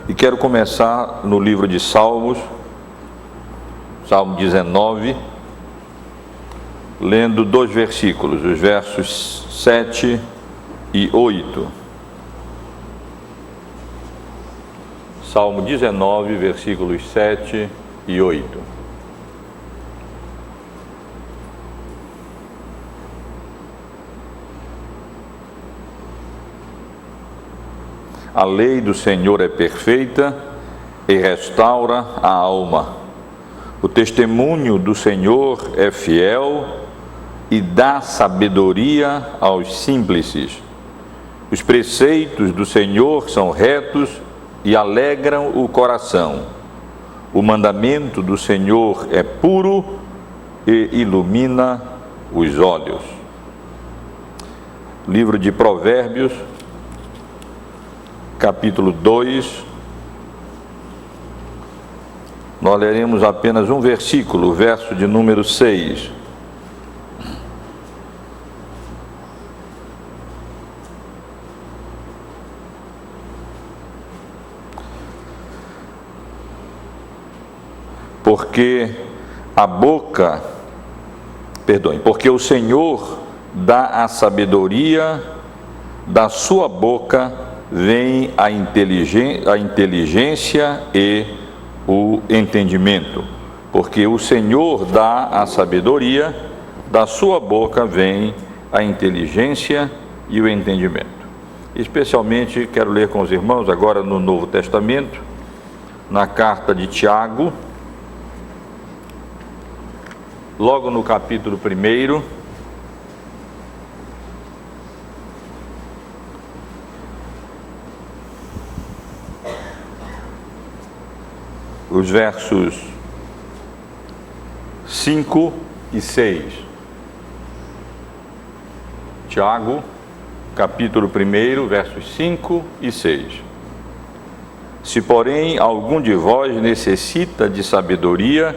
E quero começar no livro de Salmos, Salmo 19, lendo 2 versículos, os versos 7 e 8. Salmo 19, versículos 7 e 8. A lei do Senhor é perfeita e restaura a alma. O testemunho do Senhor é fiel e dá sabedoria aos simples. Os preceitos do Senhor são retos e alegram o coração. O mandamento do Senhor é puro e ilumina os olhos. Livro de Provérbios, capítulo 2, nós leremos apenas um versículo, o verso de número 6. Porque o Senhor dá a sabedoria, da sua boca vem a inteligência e o entendimento. Porque o Senhor dá a sabedoria, da sua boca vem a inteligência e o entendimento. Especialmente quero ler com os irmãos agora no Novo Testamento, na carta de Tiago, logo no capítulo 1, os versos 5 e 6. Tiago, capítulo 1, versos 5 e 6. Se, porém, algum de vós necessita de sabedoria,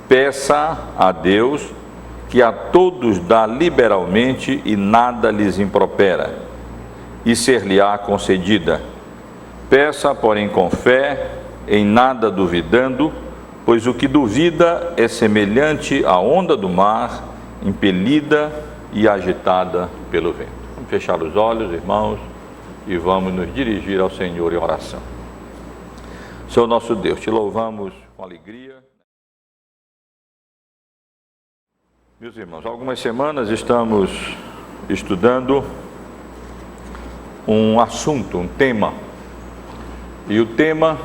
peça a Deus, que a todos dá liberalmente e nada lhes impropera, e ser-lhe-á concedida. Peça, porém, com fé, em nada duvidando, pois o que duvida é semelhante à onda do mar, impelida e agitada pelo vento. Vamos fechar os olhos, irmãos, e vamos nos dirigir ao Senhor em oração. Senhor nosso Deus, te louvamos com alegria. Meus irmãos, há algumas semanas estamos estudando um assunto, um tema, e o tema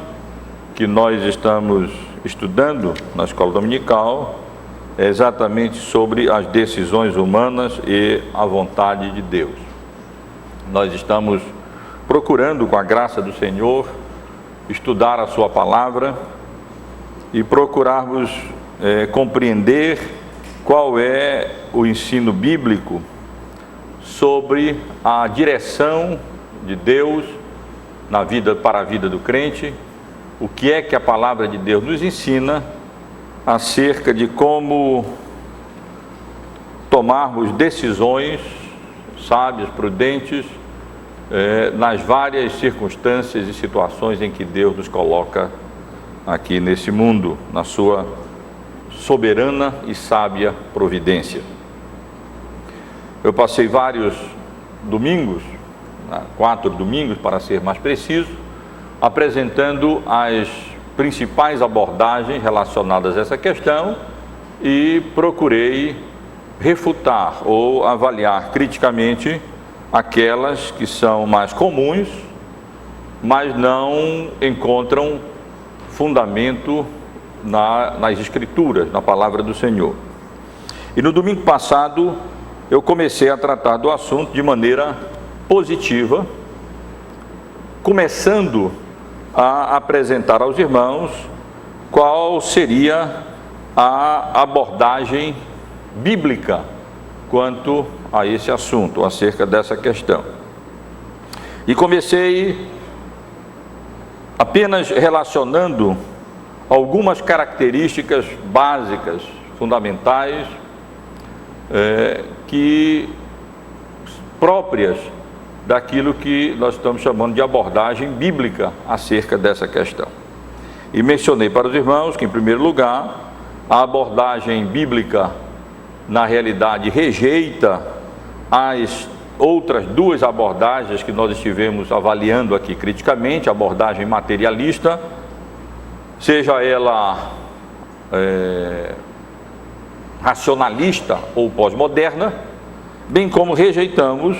que nós estamos estudando na escola dominical é exatamente sobre as decisões humanas e a vontade de Deus. Nós estamos procurando, com a graça do Senhor, estudar a sua palavra e procurarmos compreender qual é o ensino bíblico sobre a direção de Deus na vida, para a vida do crente. O que é que a palavra de Deus nos ensina acerca de como tomarmos decisões sábias, prudentes, nas várias circunstâncias e situações em que Deus nos coloca aqui nesse mundo, na sua soberana e sábia providência. Eu passei vários domingos, 4 domingos para ser mais preciso, apresentando as principais abordagens relacionadas a essa questão e procurei refutar ou avaliar criticamente aquelas que são mais comuns, mas não encontram fundamento nas Escrituras, na palavra do Senhor. E no domingo passado eu comecei a tratar do assunto de maneira positiva, começando a apresentar aos irmãos qual seria a abordagem bíblica quanto a esse assunto, acerca dessa questão. E comecei apenas relacionando algumas características básicas, fundamentais, que próprias daquilo que nós estamos chamando de abordagem bíblica acerca dessa questão. E mencionei para os irmãos que, em primeiro lugar, a abordagem bíblica, na realidade, rejeita as outras duas abordagens que nós estivemos avaliando aqui criticamente, a abordagem materialista, seja ela racionalista ou pós-moderna, bem como rejeitamos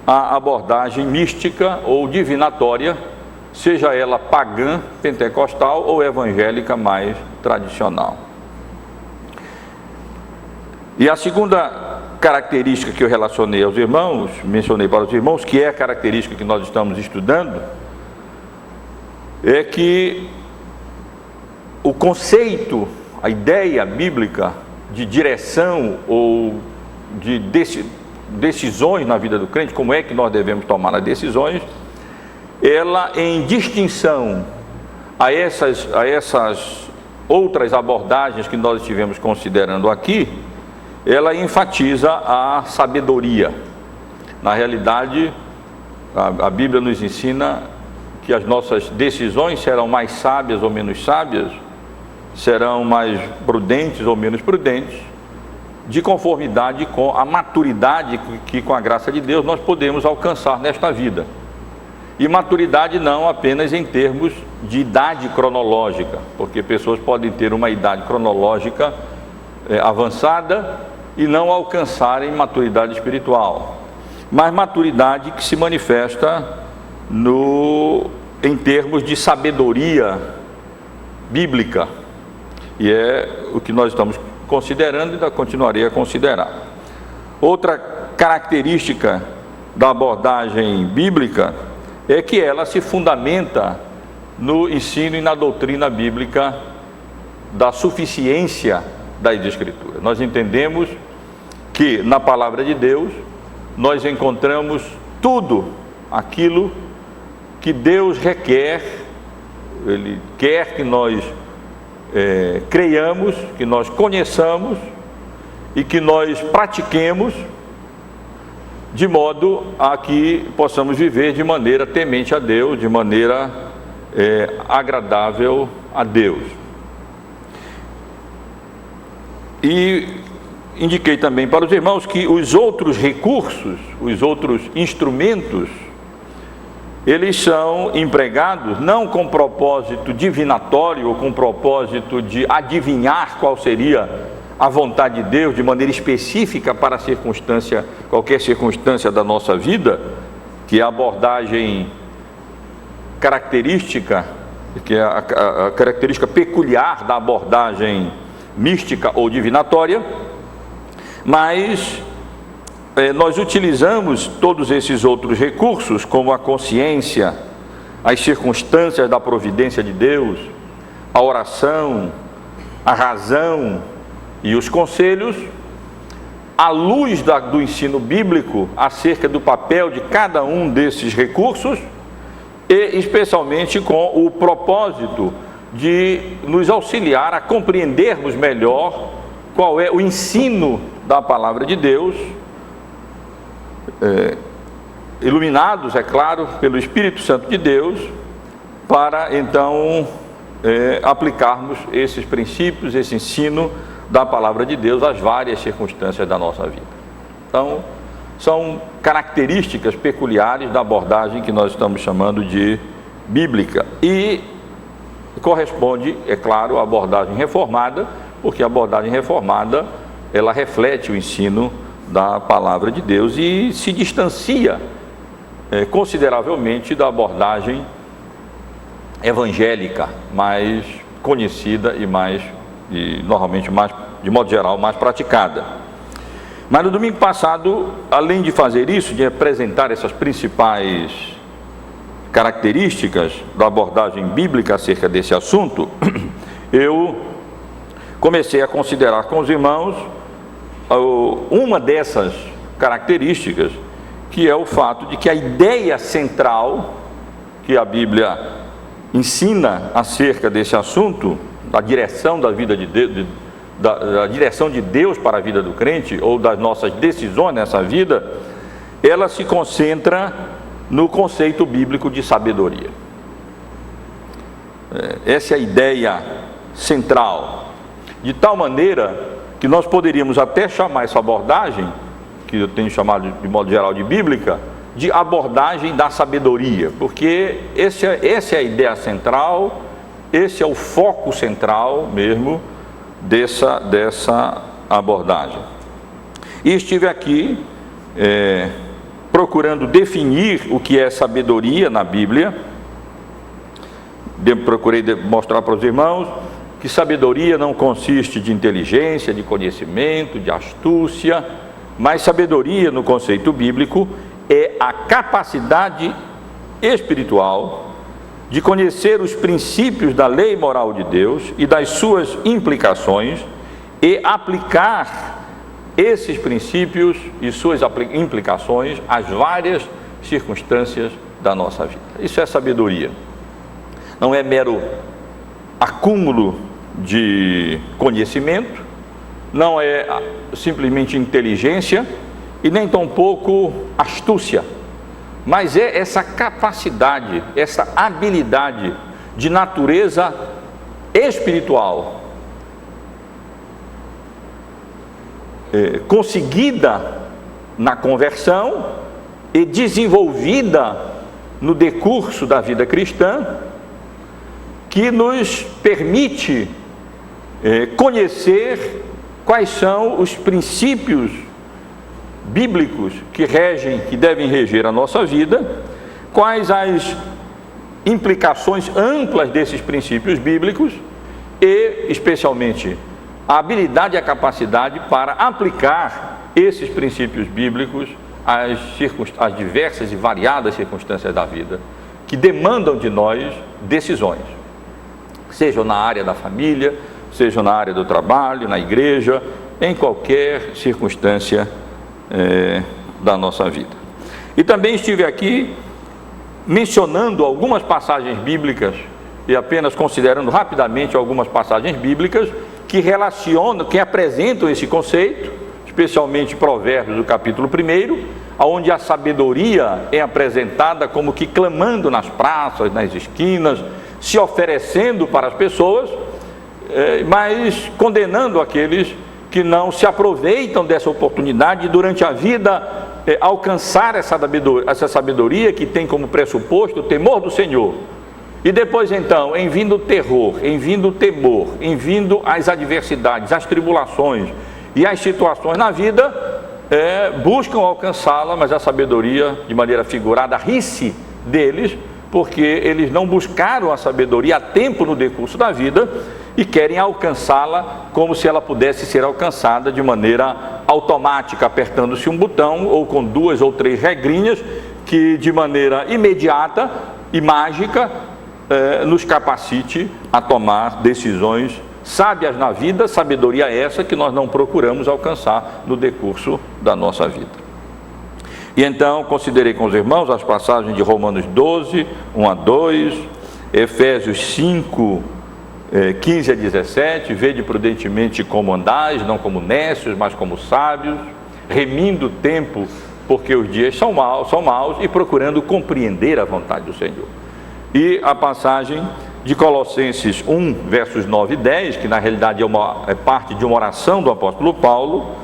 a abordagem mística ou divinatória, seja ela pagã, pentecostal ou evangélica mais tradicional. E a segunda característica que eu relacionei aos irmãos, mencionei para os irmãos, que é a característica que nós estamos estudando, é que o conceito, a ideia bíblica de direção ou de decisões na vida do crente, como é que nós devemos tomar as decisões, ela, em distinção a essas outras abordagens que nós estivemos considerando aqui, ela enfatiza a sabedoria. Na realidade, a Bíblia nos ensina que as nossas decisões serão mais sábias ou menos sábias, serão mais prudentes ou menos prudentes, de conformidade com a maturidade que, com a graça de Deus, nós podemos alcançar nesta vida. E maturidade não apenas em termos de idade cronológica, porque pessoas podem ter uma idade cronológica avançada e não alcançarem maturidade espiritual, mas maturidade que se manifesta em termos de sabedoria bíblica, e é o que nós estamos considerando e ainda continuarei a considerar. Outra característica da abordagem bíblica é que ela se fundamenta no ensino e na doutrina bíblica da suficiência das Escrituras. Nós entendemos que na palavra de Deus nós encontramos tudo aquilo que Deus requer, Ele quer que nós creiamos, que nós conheçamos e que nós pratiquemos, de modo a que possamos viver de maneira temente a Deus, de maneira agradável a Deus. E indiquei também para os irmãos que os outros recursos, os outros instrumentos, eles são empregados não com propósito divinatório ou com propósito de adivinhar qual seria a vontade de Deus de maneira específica para a circunstância, qualquer circunstância da nossa vida, que é a abordagem característica, que é a característica peculiar da abordagem mística ou divinatória, mas nós utilizamos todos esses outros recursos, como a consciência, as circunstâncias da providência de Deus, a oração, a razão e os conselhos, à luz do ensino bíblico acerca do papel de cada um desses recursos, e especialmente com o propósito de nos auxiliar a compreendermos melhor qual é o ensino da palavra de Deus, iluminados, é claro, pelo Espírito Santo de Deus, para então aplicarmos esses princípios, esse ensino da palavra de Deus às várias circunstâncias da nossa vida. Então, são características peculiares da abordagem que nós estamos chamando de bíblica, e corresponde, é claro, à abordagem reformada, porque a abordagem reformada, ela reflete o ensino da palavra de Deus e se distancia consideravelmente da abordagem evangélica, mais conhecida e normalmente mais, de modo geral, mais praticada. Mas no domingo passado, além de fazer isso, de apresentar essas principais características da abordagem bíblica acerca desse assunto, eu comecei a considerar com os irmãos uma dessas características, que é o fato de que a ideia central que a Bíblia ensina acerca desse assunto, da direção da vida de Deus, da direção de Deus para a vida do crente, ou das nossas decisões nessa vida, ela se concentra no conceito bíblico de sabedoria. Essa é a ideia central, de tal maneira que nós poderíamos até chamar essa abordagem, que eu tenho chamado de modo geral de bíblica, de abordagem da sabedoria, porque essa é a ideia central, esse é o foco central mesmo dessa abordagem. E estive aqui procurando definir o que é sabedoria na Bíblia. Procurei mostrar para os irmãos que sabedoria não consiste de inteligência, de conhecimento, de astúcia, mas sabedoria no conceito bíblico é a capacidade espiritual de conhecer os princípios da lei moral de Deus e das suas implicações e aplicar esses princípios e suas implicações às várias circunstâncias da nossa vida. Isso é sabedoria. Não é mero acúmulo de conhecimento, não é simplesmente inteligência e nem tampouco astúcia, mas é essa capacidade, essa habilidade de natureza espiritual, conseguida na conversão e desenvolvida no decurso da vida cristã, que nos permite conhecer quais são os princípios bíblicos que devem reger a nossa vida, quais as implicações amplas desses princípios bíblicos e, especialmente, a habilidade e a capacidade para aplicar esses princípios bíblicos às diversas e variadas circunstâncias da vida, que demandam de nós decisões, sejam na área da família, sejam na área do trabalho, na igreja, em qualquer circunstância da nossa vida. E também estive aqui mencionando algumas passagens bíblicas e apenas considerando rapidamente algumas passagens bíblicas que relacionam, que apresentam esse conceito, especialmente Provérbios, do capítulo 1, onde a sabedoria é apresentada como que clamando nas praças, nas esquinas, se oferecendo para as pessoas, mas condenando aqueles que não se aproveitam dessa oportunidade de, durante a vida, alcançar essa sabedoria que tem como pressuposto o temor do Senhor. E depois então, em vindo o terror, em vindo o temor, em vindo as adversidades, as tribulações e as situações na vida, buscam alcançá-la, mas a sabedoria, de maneira figurada, ri-se deles, porque eles não buscaram a sabedoria a tempo no decurso da vida e querem alcançá-la como se ela pudesse ser alcançada de maneira automática, apertando-se um botão ou com 2 ou 3 regrinhas que de maneira imediata e mágica nos capacite a tomar decisões sábias na vida, sabedoria essa que nós não procuramos alcançar no decurso da nossa vida. E então considerei com os irmãos as passagens de Romanos 12, 1 a 2, Efésios 5, 15 a 17, vede prudentemente como andais, não como nécios, mas como sábios, remindo o tempo, porque os dias são maus, e procurando compreender a vontade do Senhor. E a passagem de Colossenses 1, versos 9 e 10, que na realidade é parte de uma oração do apóstolo Paulo,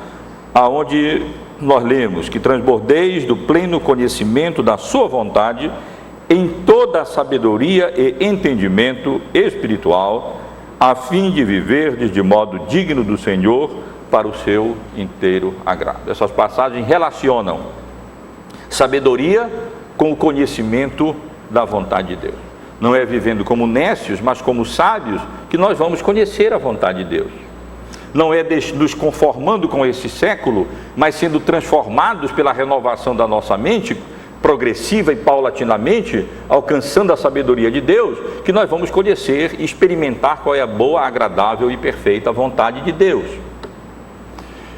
aonde nós lemos que transbordeis do pleno conhecimento da sua vontade em toda a sabedoria e entendimento espiritual, a fim de viverdes de modo digno do Senhor para o seu inteiro agrado. Essas passagens relacionam sabedoria com o conhecimento da vontade de Deus. Não é vivendo como nécios, mas como sábios, que nós vamos conhecer a vontade de Deus. Não é nos conformando com esse século, mas sendo transformados pela renovação da nossa mente, progressiva e paulatinamente, alcançando a sabedoria de Deus, que nós vamos conhecer e experimentar qual é a boa, agradável e perfeita vontade de Deus.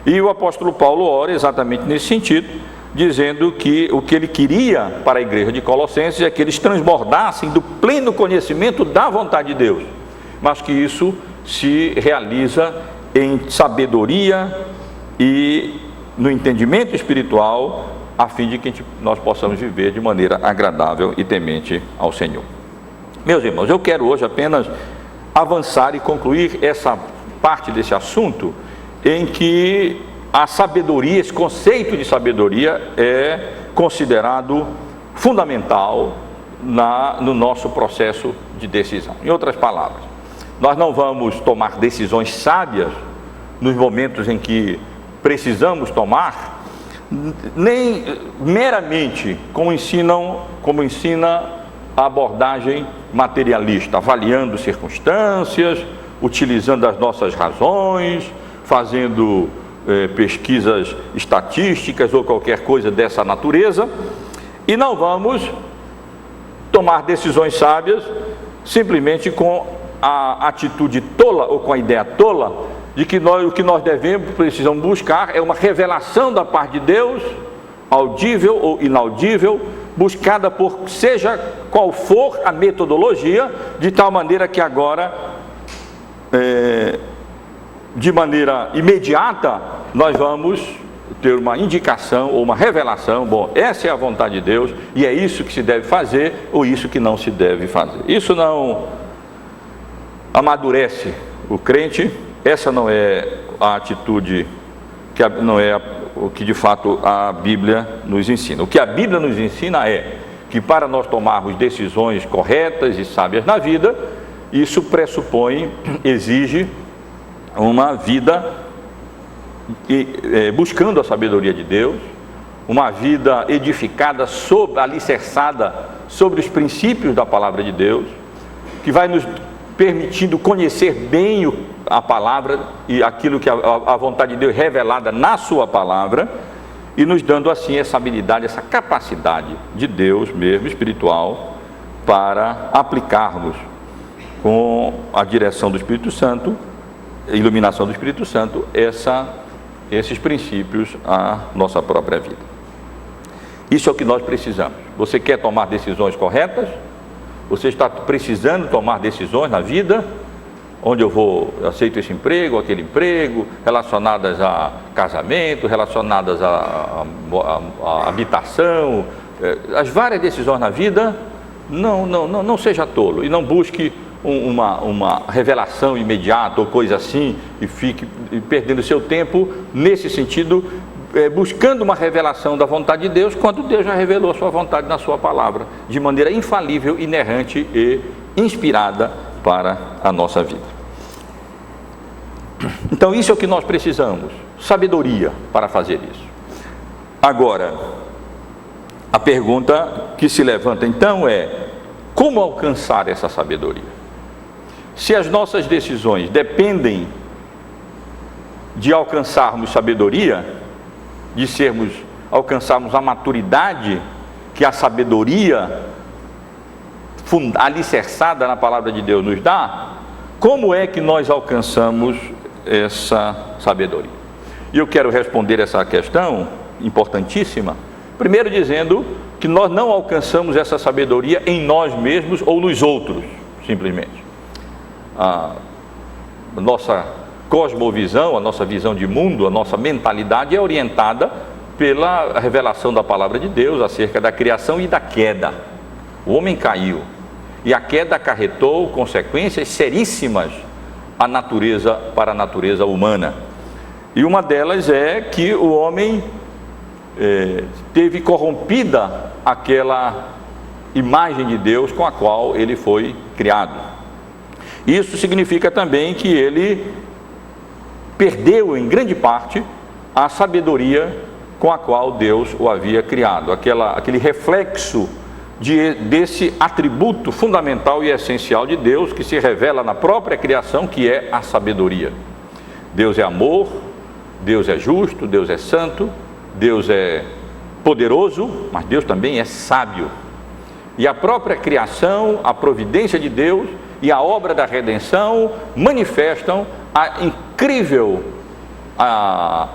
E o apóstolo Paulo ora exatamente nesse sentido, dizendo que o que ele queria para a igreja de Colossenses é que eles transbordassem do pleno conhecimento da vontade de Deus, mas que isso se realiza em sabedoria e no entendimento espiritual a fim de que nós possamos viver de maneira agradável e temente ao Senhor. Meus irmãos, eu quero hoje apenas avançar e concluir essa parte desse assunto em que a sabedoria, esse conceito de sabedoria é considerado fundamental no nosso processo de decisão. Em outras palavras, nós não vamos tomar decisões sábias nos momentos em que precisamos tomar, nem meramente como ensina a abordagem materialista, avaliando circunstâncias, utilizando as nossas razões, fazendo pesquisas estatísticas ou qualquer coisa dessa natureza, e não vamos tomar decisões sábias simplesmente com a atitude tola ou com a ideia tola de que o que nós precisamos buscar é uma revelação da parte de Deus, audível ou inaudível, buscada por seja qual for a metodologia, de tal maneira que agora, de maneira imediata, nós vamos ter uma indicação ou uma revelação, bom, essa é a vontade de Deus e é isso que se deve fazer ou isso que não se deve fazer. Isso não amadurece o crente, essa não é a atitude, não é o que de fato a Bíblia nos ensina. O que a Bíblia nos ensina é que para nós tomarmos decisões corretas e sábias na vida, isso pressupõe, exige uma vida buscando a sabedoria de Deus, uma vida edificada, alicerçada sobre os princípios da palavra de Deus, que vai nos permitindo conhecer bem a palavra e aquilo que a vontade de Deus revelada na sua palavra, e nos dando assim essa habilidade, essa capacidade de Deus mesmo, espiritual, para aplicarmos com a direção do Espírito Santo, a iluminação do Espírito Santo, esses princípios à nossa própria vida. Isso é o que nós precisamos. Você quer tomar decisões corretas? Você está precisando tomar decisões na vida? Onde eu aceito esse emprego, aquele emprego, relacionadas a casamento, relacionadas a habitação, as várias decisões na vida. Não seja tolo e não busque uma revelação imediata ou coisa assim e fique perdendo seu tempo nesse sentido, buscando uma revelação da vontade de Deus, quando Deus já revelou a sua vontade na sua palavra, de maneira infalível, inerrante e inspirada para a nossa vida. Então isso é o que nós precisamos, sabedoria para fazer isso. Agora, a pergunta que se levanta então é: como alcançar essa sabedoria? Se as nossas decisões dependem de alcançarmos sabedoria, de alcançarmos a maturidade que a sabedoria alicerçada na palavra de Deus nos dá, como é que nós alcançamos essa sabedoria? E eu quero responder essa questão importantíssima, primeiro dizendo que nós não alcançamos essa sabedoria em nós mesmos ou nos outros, simplesmente. A nossa cosmovisão, a nossa visão de mundo, a nossa mentalidade é orientada pela revelação da palavra de Deus acerca da criação e da queda. O homem caiu e a queda acarretou consequências seríssimas para a natureza humana. E uma delas é que o homem teve corrompida aquela imagem de Deus com a qual ele foi criado. Isso significa também que ele perdeu em grande parte a sabedoria com a qual Deus o havia criado, aquele reflexo desse atributo fundamental e essencial de Deus que se revela na própria criação, que é a sabedoria. Deus é amor, Deus é justo, Deus é santo, Deus é poderoso, mas Deus também é sábio. E a própria criação, a providência de Deus e a obra da redenção manifestam a incrível, a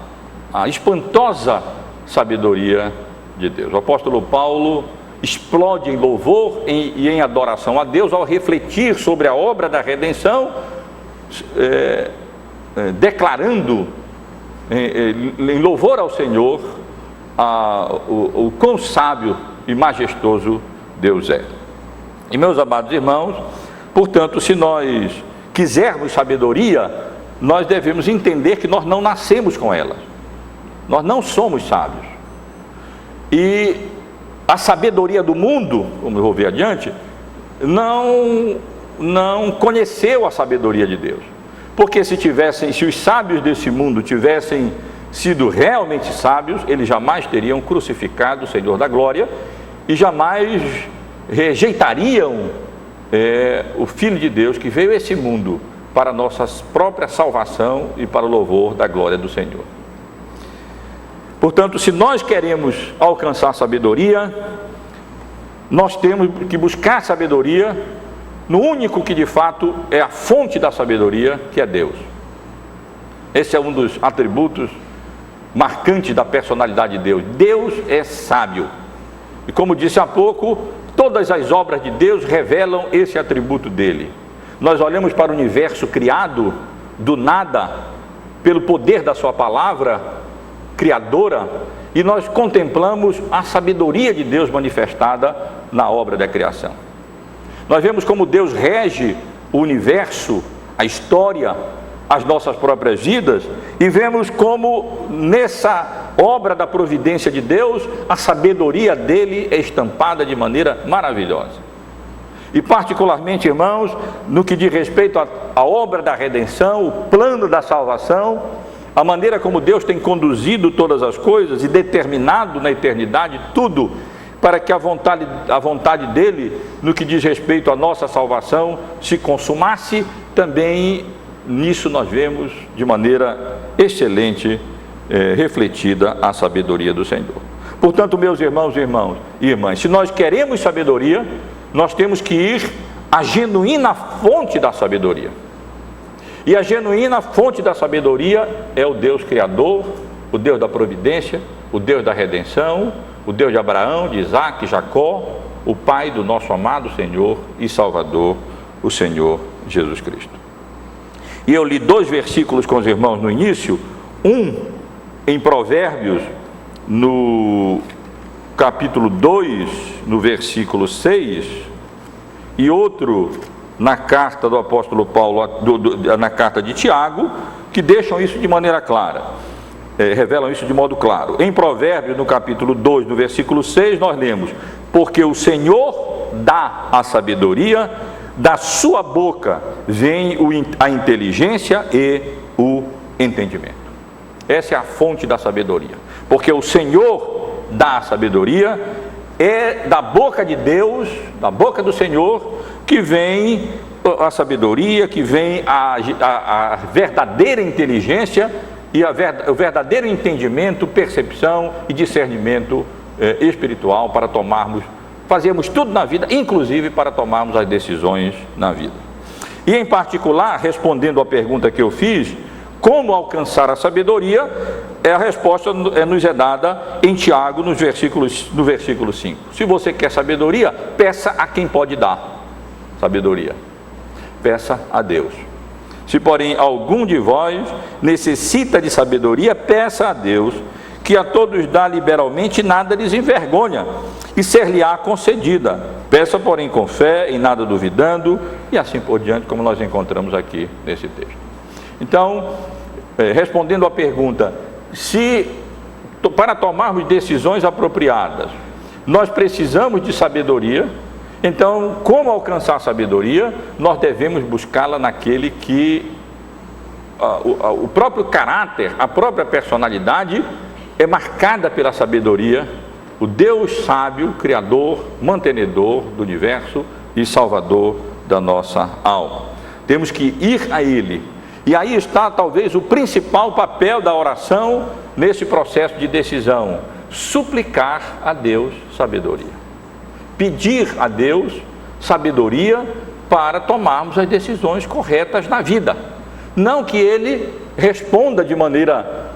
espantosa sabedoria de Deus. O apóstolo Paulo explode em louvor e em adoração a Deus ao refletir sobre a obra da redenção, declarando em louvor ao Senhor o quão sábio e majestoso Deus é. E meus amados irmãos, portanto, se nós quisermos sabedoria, nós devemos entender que nós não nascemos com ela. Nós não somos sábios. E a sabedoria do mundo, como eu vou ver adiante, não conheceu a sabedoria de Deus. Porque se os sábios desse mundo tivessem sido realmente sábios, eles jamais teriam crucificado o Senhor da glória e jamais rejeitariam o Filho de Deus que veio a esse mundo para a nossa própria salvação e para o louvor da glória do Senhor. Portanto, se nós queremos alcançar sabedoria, nós temos que buscar sabedoria no único que de fato é a fonte da sabedoria, que é Deus. Esse é um dos atributos marcantes da personalidade de Deus. Deus é sábio. E como disse há pouco, todas as obras de Deus revelam esse atributo dele. Nós olhamos para o universo criado do nada, pelo poder da sua palavra criadora, e nós contemplamos a sabedoria de Deus manifestada na obra da criação. Nós vemos como Deus rege o universo, a história, as nossas próprias vidas, e vemos como nessa obra da providência de Deus, a sabedoria dele é estampada de maneira maravilhosa. E particularmente, irmãos, no que diz respeito à obra da redenção, o plano da salvação, a maneira como Deus tem conduzido todas as coisas e determinado na eternidade tudo para que a vontade dele, no que diz respeito à nossa salvação, se consumasse, também nisso nós vemos de maneira excelente refletida a sabedoria do Senhor. Portanto, meus irmãos e irmãs, se nós queremos sabedoria, nós temos que ir à genuína fonte da sabedoria. E a genuína fonte da sabedoria é o Deus Criador, o Deus da providência, o Deus da redenção, o Deus de Abraão, de Isaac, de Jacó, o Pai do nosso amado Senhor e Salvador, o Senhor Jesus Cristo. E eu li 2 versículos com os irmãos no início, um em Provérbios, no capítulo 2, no versículo 6, e outro na carta do apóstolo Paulo, na carta de Tiago, que deixam isso de maneira clara, revelam isso de modo claro. Em Provérbios, no capítulo 2, no versículo 6, nós lemos: porque o Senhor dá a sabedoria, da sua boca vem a inteligência e o entendimento. Essa é a fonte da sabedoria, porque o Senhor dá a sabedoria, é da boca de Deus, da boca do Senhor, que vem a sabedoria, que vem a verdadeira inteligência e o verdadeiro entendimento, percepção e discernimento espiritual para fazermos tudo na vida, inclusive para tomarmos as decisões na vida. E em particular, respondendo à pergunta que eu fiz, como alcançar a sabedoria, a resposta nos é dada em Tiago, no versículo 5. Se você quer sabedoria, peça a quem pode dar sabedoria. Peça a Deus. Se, porém, algum de vós necessita de sabedoria, peça a Deus, que a todos dá liberalmente, nada lhes envergonha, e ser-lhe-á concedida. Peça, porém, com fé, em nada duvidando, e assim por diante, como nós encontramos aqui nesse texto. Então, respondendo à pergunta, se para tomarmos decisões apropriadas, nós precisamos de sabedoria, então, como alcançar a sabedoria? Nós devemos buscá-la naquele que o próprio caráter, a própria personalidade é marcada pela sabedoria, o Deus sábio, criador, mantenedor do universo e salvador da nossa alma. Temos que ir a Ele. E aí está talvez o principal papel da oração nesse processo de decisão: suplicar a Deus sabedoria. Pedir a Deus sabedoria para tomarmos as decisões corretas na vida. Não que Ele responda de maneira,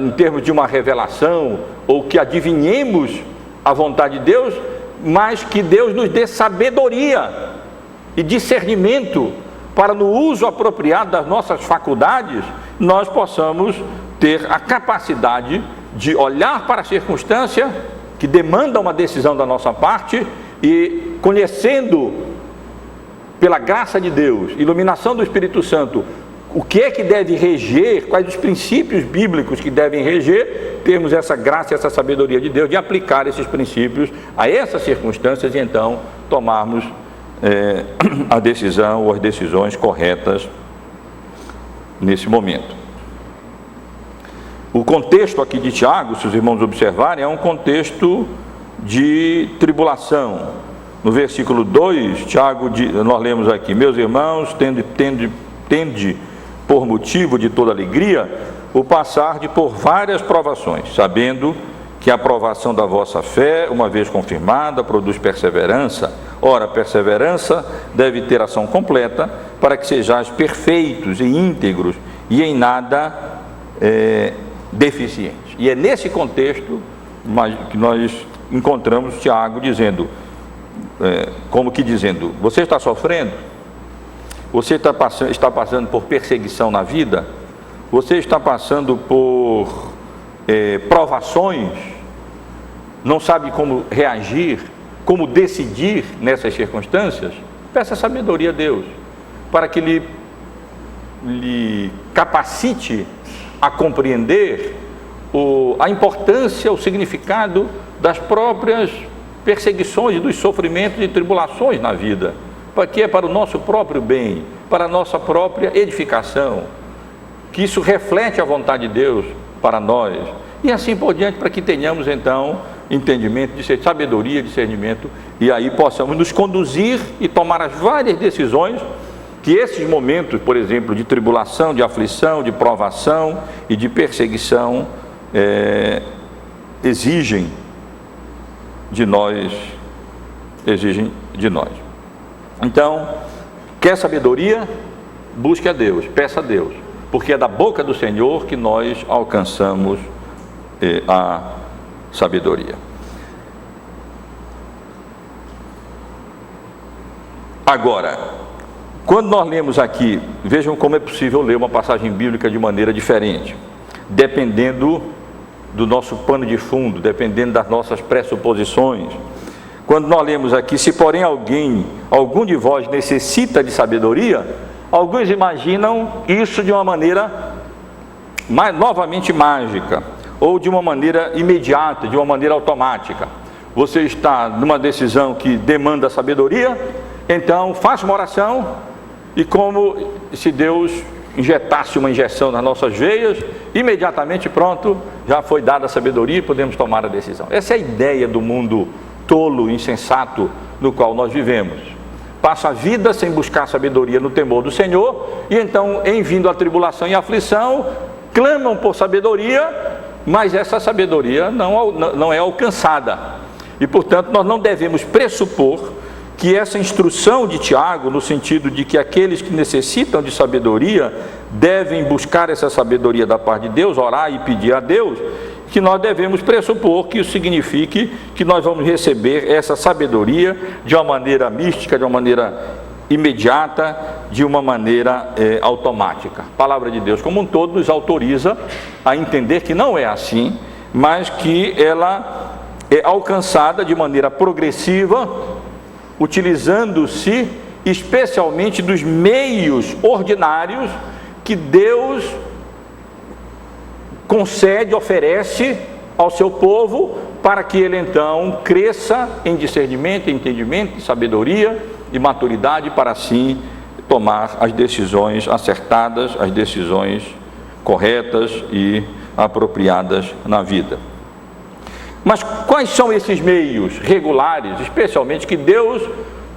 em termos de uma revelação, ou que adivinhemos a vontade de Deus, mas que Deus nos dê sabedoria e discernimento para, no uso apropriado das nossas faculdades, nós possamos ter a capacidade de olhar para a circunstância que demanda uma decisão da nossa parte e, conhecendo pela graça de Deus, iluminação do Espírito Santo, o que é que deve reger, quais os princípios bíblicos que devem reger, termos essa graça e essa sabedoria de Deus de aplicar esses princípios a essas circunstâncias e então tomarmos a decisão ou as decisões corretas nesse momento. O contexto aqui de Tiago, se os irmãos observarem, é um contexto de tribulação. No versículo 2, Tiago, nós lemos aqui: meus irmãos, tende por motivo de toda alegria o passar por várias provações, sabendo que a provação da vossa fé, uma vez confirmada, produz perseverança. Ora, a perseverança deve ter ação completa, para que sejais perfeitos e íntegros e em nada deficientes. E é nesse contexto que nós encontramos Tiago dizendo, como que dizendo: você está sofrendo? Você está passando por perseguição na vida? Você está passando por provações? Não sabe como reagir, como decidir nessas circunstâncias? Peça sabedoria a Deus, para que lhe capacite a compreender a importância, o significado das próprias perseguições, dos sofrimentos e tribulações na vida, que é para o nosso próprio bem, para a nossa própria edificação, que isso reflete a vontade de Deus para nós, e assim por diante, para que tenhamos então entendimento, sabedoria, discernimento, e aí possamos nos conduzir e tomar as várias decisões que esses momentos, por exemplo, de tribulação, de aflição, de provação e de perseguição exigem de nós. Então, quer sabedoria? Busque a Deus, peça a Deus, porque é da boca do Senhor que nós alcançamos a sabedoria. Agora, quando nós lemos aqui, vejam como é possível ler uma passagem bíblica de maneira diferente, dependendo do nosso pano de fundo, dependendo das nossas pressuposições. Quando nós lemos aqui: se porém algum de vós necessita de sabedoria, alguns imaginam isso de uma maneira novamente mágica, ou de uma maneira imediata, de uma maneira automática. Você está numa decisão que demanda sabedoria, então faça uma oração, e como se Deus injetasse uma injeção nas nossas veias, imediatamente pronto, já foi dada a sabedoria e podemos tomar a decisão. Essa é a ideia do mundo tolo, insensato no qual nós vivemos. Passa a vida sem buscar sabedoria no temor do Senhor, e então, em vindo a tribulação e a aflição, clamam por sabedoria, mas essa sabedoria não é alcançada. E portanto nós não devemos pressupor que essa instrução de Tiago, no sentido de que aqueles que necessitam de sabedoria devem buscar essa sabedoria da parte de Deus, orar e pedir a Deus, que nós devemos pressupor que isso signifique que nós vamos receber essa sabedoria de uma maneira mística, de uma maneira imediata, de uma maneira automática. A palavra de Deus como um todo nos autoriza a entender que não é assim, mas que ela é alcançada de maneira progressiva, utilizando-se especialmente dos meios ordinários que Deus concede, oferece ao seu povo, para que ele então cresça em discernimento, entendimento, sabedoria e maturidade, para assim tomar as decisões acertadas, as decisões corretas e apropriadas na vida. Mas quais são esses meios regulares, especialmente, que Deus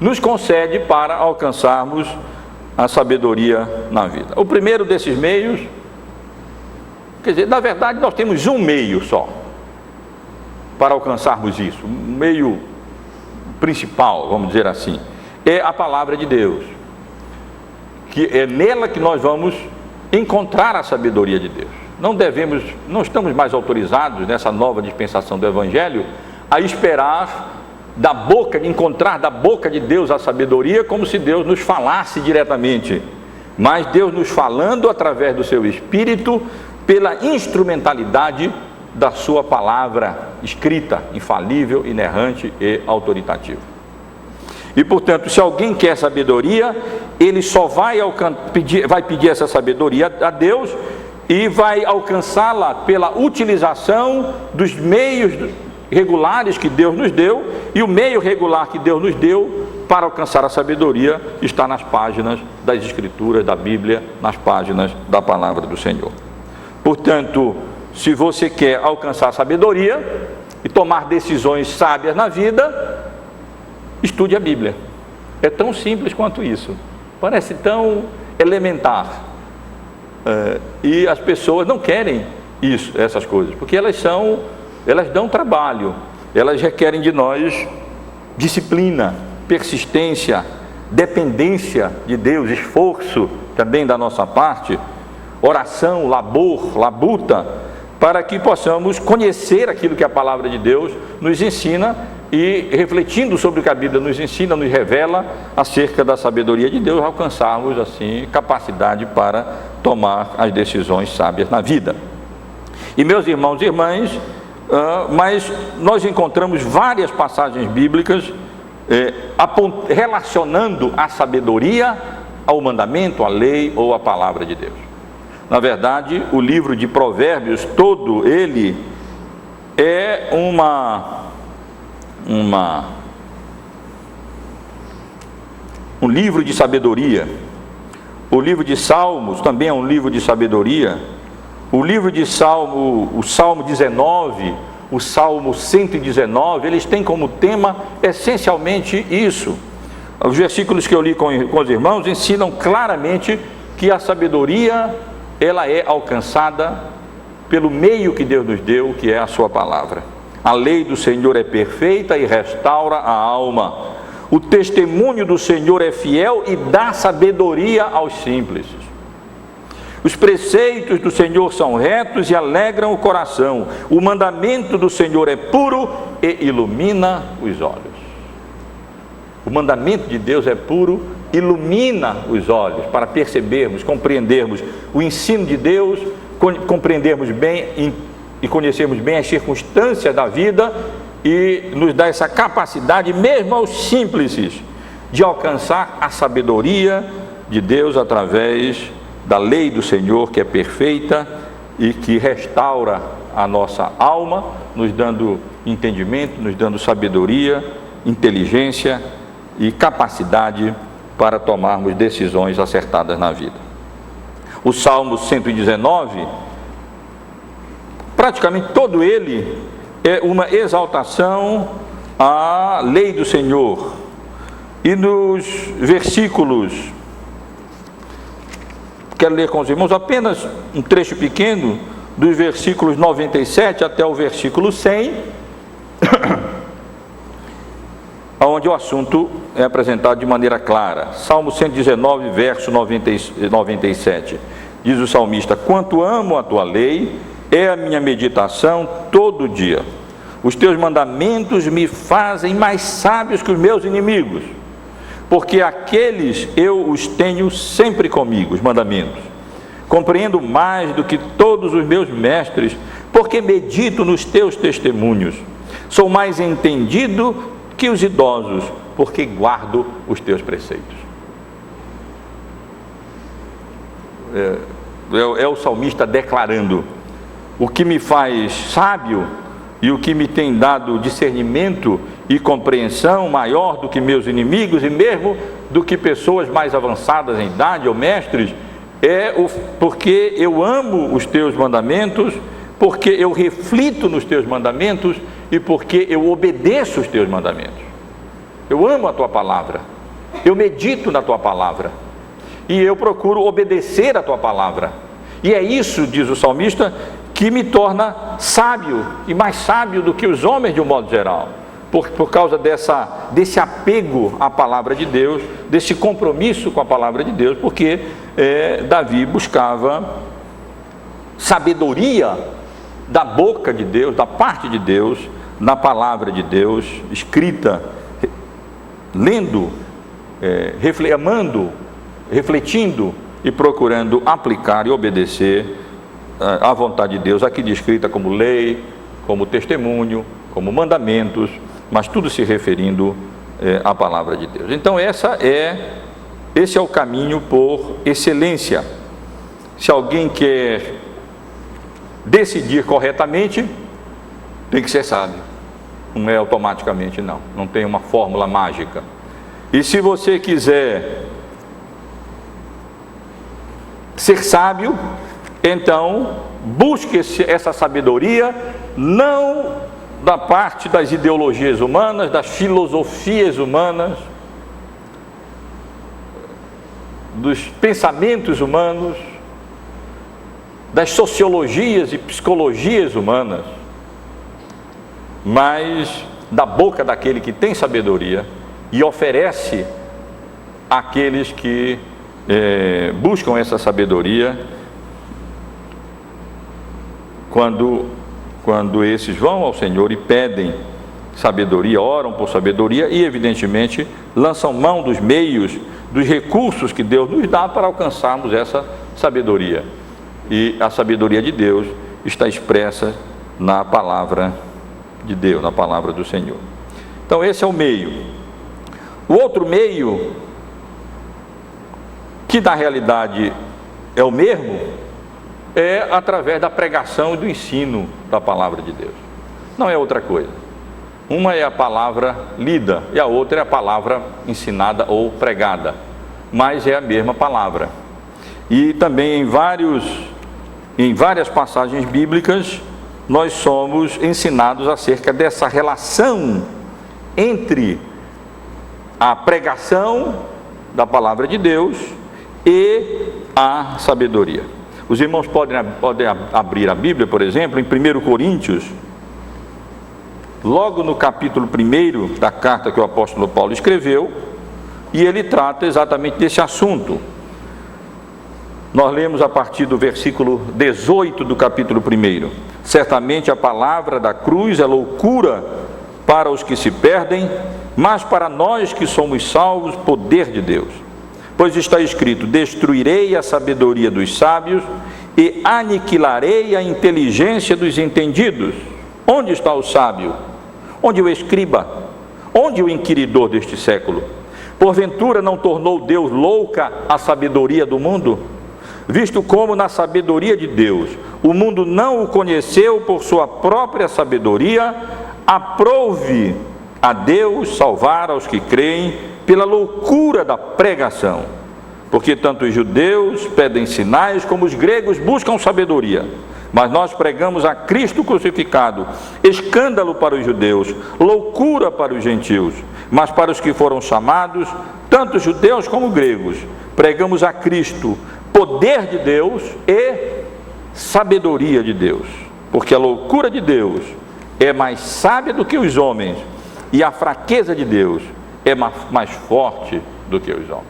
nos concede para alcançarmos a sabedoria na vida? O primeiro desses meios, quer dizer, na verdade nós temos um meio só para alcançarmos isso, um meio principal, vamos dizer assim, é a palavra de Deus, que é nela que nós vamos encontrar a sabedoria de Deus. Não estamos mais autorizados nessa nova dispensação do Evangelho a esperar encontrar da boca de Deus a sabedoria, como se Deus nos falasse diretamente, mas Deus nos falando através do seu Espírito, pela instrumentalidade da sua palavra escrita, infalível, inerrante e autoritativa. E, portanto, se alguém quer sabedoria, ele só vai pedir essa sabedoria a Deus e vai alcançá-la pela utilização dos meios regulares que Deus nos deu, e o meio regular que Deus nos deu para alcançar a sabedoria está nas páginas das Escrituras, da Bíblia, nas páginas da Palavra do Senhor. Portanto, se você quer alcançar a sabedoria e tomar decisões sábias na vida, estude a Bíblia. É tão simples quanto isso. Parece tão elementar. E as pessoas não querem essas coisas, porque elas dão trabalho, elas requerem de nós disciplina, persistência, dependência de Deus, esforço também da nossa parte, oração, labuta, para que possamos conhecer aquilo que a palavra de Deus nos ensina e, refletindo sobre o que a Bíblia nos ensina, nos revela acerca da sabedoria de Deus, alcançarmos assim capacidade para tomar as decisões sábias na vida. E, meus irmãos e irmãs, mas nós encontramos várias passagens bíblicas relacionando a sabedoria ao mandamento, à lei ou à palavra de Deus. Na verdade, o livro de Provérbios, todo ele é um livro de sabedoria. O livro de Salmos também é um livro de sabedoria. O livro de o Salmo 19, o Salmo 119, eles têm como tema essencialmente isso. Os versículos que eu li com os irmãos ensinam claramente que a sabedoria, ela é alcançada pelo meio que Deus nos deu, que é a sua palavra. A lei do Senhor é perfeita e restaura a alma. O testemunho do Senhor é fiel e dá sabedoria aos simples. Os preceitos do Senhor são retos e alegram o coração. O mandamento do Senhor é puro e ilumina os olhos. O mandamento de Deus é puro, ilumina os olhos para percebermos, compreendermos o ensino de Deus, compreendermos bem e conhecermos bem as circunstâncias da vida e nos dá essa capacidade, mesmo aos simples, de alcançar a sabedoria de Deus através da lei do Senhor, que é perfeita e que restaura a nossa alma, nos dando entendimento, nos dando sabedoria, inteligência e capacidade para tomarmos decisões acertadas na vida. O Salmo 119, praticamente todo ele é uma exaltação à lei do Senhor. E nos versículos, quero ler com os irmãos apenas um trecho pequeno, dos versículos 97 até o versículo 100, onde o assunto é apresentado de maneira clara. Salmo 119, verso 97. Diz o salmista: quanto amo a tua lei, é a minha meditação todo dia. Os teus mandamentos me fazem mais sábios que os meus inimigos, porque aqueles eu os tenho sempre comigo, os mandamentos. Compreendo mais do que todos os meus mestres, porque medito nos teus testemunhos. Sou mais entendido que os idosos, porque guardo os teus preceitos. É o salmista declarando: o que me faz sábio e o que me tem dado discernimento e compreensão maior do que meus inimigos e mesmo do que pessoas mais avançadas em idade ou mestres, porque eu amo os teus mandamentos, porque eu reflito nos teus mandamentos e porque eu obedeço os teus mandamentos. Eu amo a tua palavra, eu medito na tua palavra e eu procuro obedecer a tua palavra. E é isso, diz o salmista, que me torna sábio e mais sábio do que os homens de um modo geral, por causa desse apego à palavra de Deus, desse compromisso com a palavra de Deus, porque Davi buscava sabedoria da boca de Deus, da parte de Deus, na palavra de Deus, escrita, lendo, amando, refletindo e procurando aplicar e obedecer a vontade de Deus, aqui descrita como lei, como testemunho, como mandamentos, mas tudo se referindo à palavra de Deus. Então esse é o caminho por excelência. Se alguém quer decidir corretamente, tem que ser sábio. Não é automaticamente, não tem uma fórmula mágica. E se você quiser ser sábio, então busque essa sabedoria, não da parte das ideologias humanas, das filosofias humanas, dos pensamentos humanos, das sociologias e psicologias humanas, mas da boca daquele que tem sabedoria e oferece àqueles que buscam essa sabedoria, quando esses vão ao Senhor e pedem sabedoria, oram por sabedoria e, evidentemente, lançam mão dos meios, dos recursos que Deus nos dá para alcançarmos essa sabedoria. E a sabedoria de Deus está expressa na palavra de Deus, na palavra do Senhor. Então esse é o meio. O outro meio, que na realidade é o mesmo, é através da pregação e do ensino da palavra de Deus. Não é outra coisa. Uma é a palavra lida e a outra é a palavra ensinada ou pregada, mas é a mesma palavra. E também em várias passagens bíblicas nós somos ensinados acerca dessa relação entre a pregação da palavra de Deus e a sabedoria. Os irmãos podem abrir a Bíblia, por exemplo, em 1 Coríntios, logo no capítulo 1 da carta que o apóstolo Paulo escreveu, e ele trata exatamente desse assunto. Nós lemos a partir do versículo 18 do capítulo 1. Certamente a palavra da cruz é loucura para os que se perdem, mas para nós que somos salvos, poder de Deus. Pois está escrito: destruirei a sabedoria dos sábios e aniquilarei a inteligência dos entendidos. Onde está o sábio? Onde o escriba? Onde o inquiridor deste século? Porventura não tornou Deus louca a sabedoria do mundo? Visto como na sabedoria de Deus o mundo não o conheceu por sua própria sabedoria, aprouve a Deus salvar aos que creem pela loucura da pregação. Porque tanto os judeus pedem sinais como os gregos buscam sabedoria. Mas nós pregamos a Cristo crucificado, escândalo para os judeus, loucura para os gentios. Mas para os que foram chamados, tanto judeus como gregos, pregamos a Cristo, poder de Deus e sabedoria de Deus. Porque a loucura de Deus é mais sábia do que os homens, e a fraqueza de Deus é mais forte do que os homens.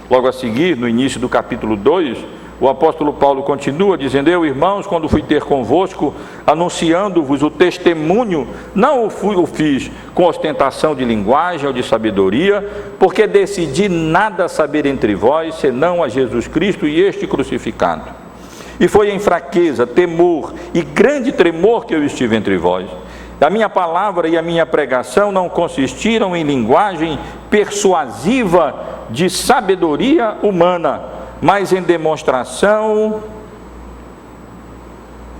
Logo a seguir, no início do capítulo 2, o apóstolo Paulo continua dizendo: eu, irmãos, quando fui ter convosco, anunciando-vos o testemunho, não o fiz com ostentação de linguagem ou de sabedoria, porque decidi nada saber entre vós, senão a Jesus Cristo e este crucificado. E foi em fraqueza, temor e grande tremor que eu estive entre vós. A minha palavra e a minha pregação não consistiram em linguagem persuasiva de sabedoria humana, mas em demonstração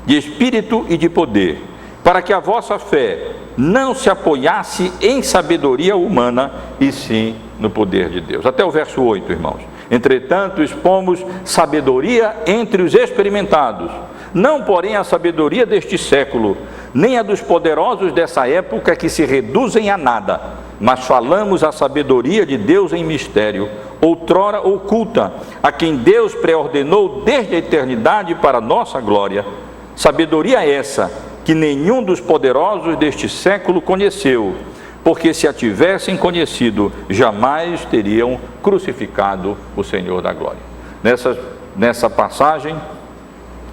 de espírito e de poder, para que a vossa fé não se apoiasse em sabedoria humana, e sim no poder de Deus. Até o verso 8, irmãos. Entretanto, expomos sabedoria entre os experimentados, não porém a sabedoria deste século, nem a dos poderosos dessa época que se reduzem a nada, mas falamos a sabedoria de Deus em mistério, outrora oculta, a quem Deus preordenou desde a eternidade para nossa glória. Sabedoria essa que nenhum dos poderosos deste século conheceu, porque se a tivessem conhecido, jamais teriam crucificado o Senhor da glória. Nessa passagem,